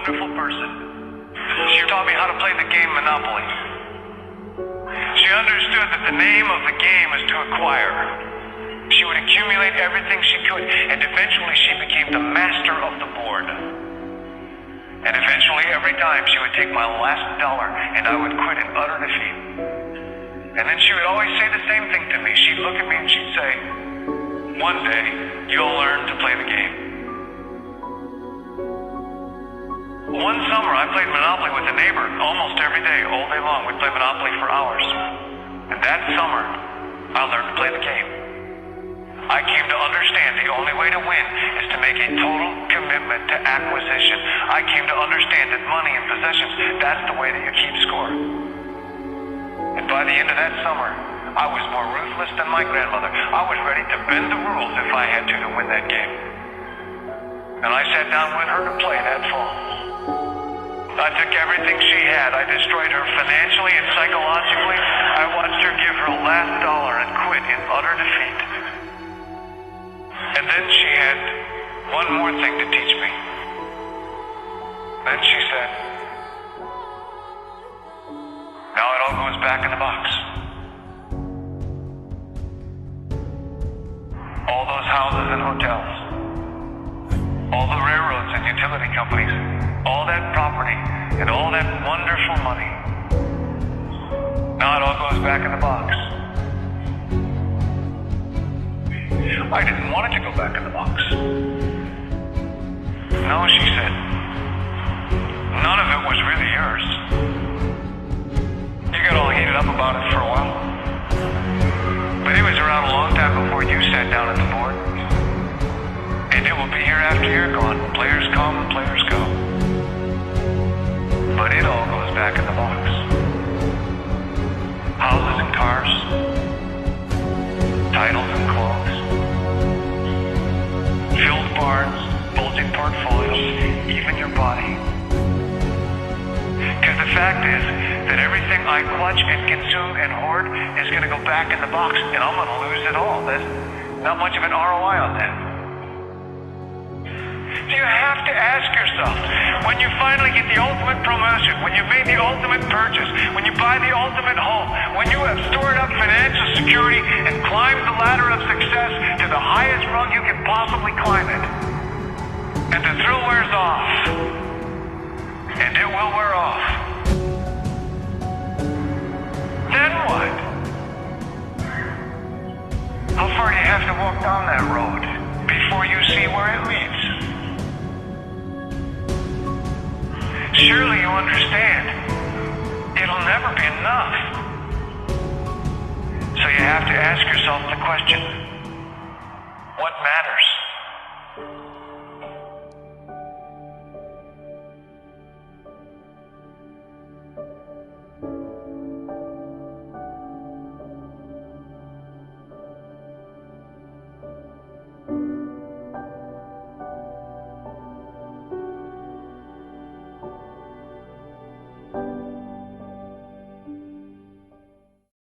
wonderful person. She taught me how to play the game Monopoly. She understood that the name of the game is to acquire. She would accumulate everything she could, and eventually she became the master of the board. And eventually, every time, she would take my last dollar, and I would quit in utter defeat. And then she would always say the same thing to me. She'd look at me and she'd say, "One day, you'll learn to play the game." One summer, I played Monopoly with a neighbor almost every day, all day long. We'd play Monopoly for hours. And that summer, I learned to play the game. I came to understand the only way to win is to make a total commitment to acquisition. I came to understand that money and possessions, that's the way that you keep score. And by the end of that summer, I was more ruthless than my grandmother. I was ready to bend the rules if I had to win that game. And I sat down with her to play that fall. I took everything she had. I destroyed her financially and psychologically. I watched her give her last dollar and quit in utter defeat. And then she had one more thing to teach me. Then she said, "Now it all goes back in the box." All those houses and hotels, all the railroads and utility companies, all that property and all that wonderful money. Now it all goes back in the box. I didn't want it to go back in the box. No, she said, none of it was really yours. You got all heated up about it for a while. But it was around a long time before you sat down at the board. And it will be here after you're gone. Players come, players go. But it all goes back in the box. Houses and cars, titles and clothes, filled barns, bulging portfolios, even your body. Because the fact is that everything I clutch and consume and hoard is going to go back in the box, and I'm going to lose it all. There's not much of an ROI on that. So you have to ask yourself, when you finally get the ultimate promotion, when you've made the ultimate purchase, when you buy the ultimate home, when you have stored up financial security and climbed the ladder of success to the highest rung you can possibly climb it, and the thrill wears off, and it will wear off, then what? How far do you have to walk down that road before you see where it leads? Surely you understand, it'll never be enough. So you have to ask yourself the question, what matters?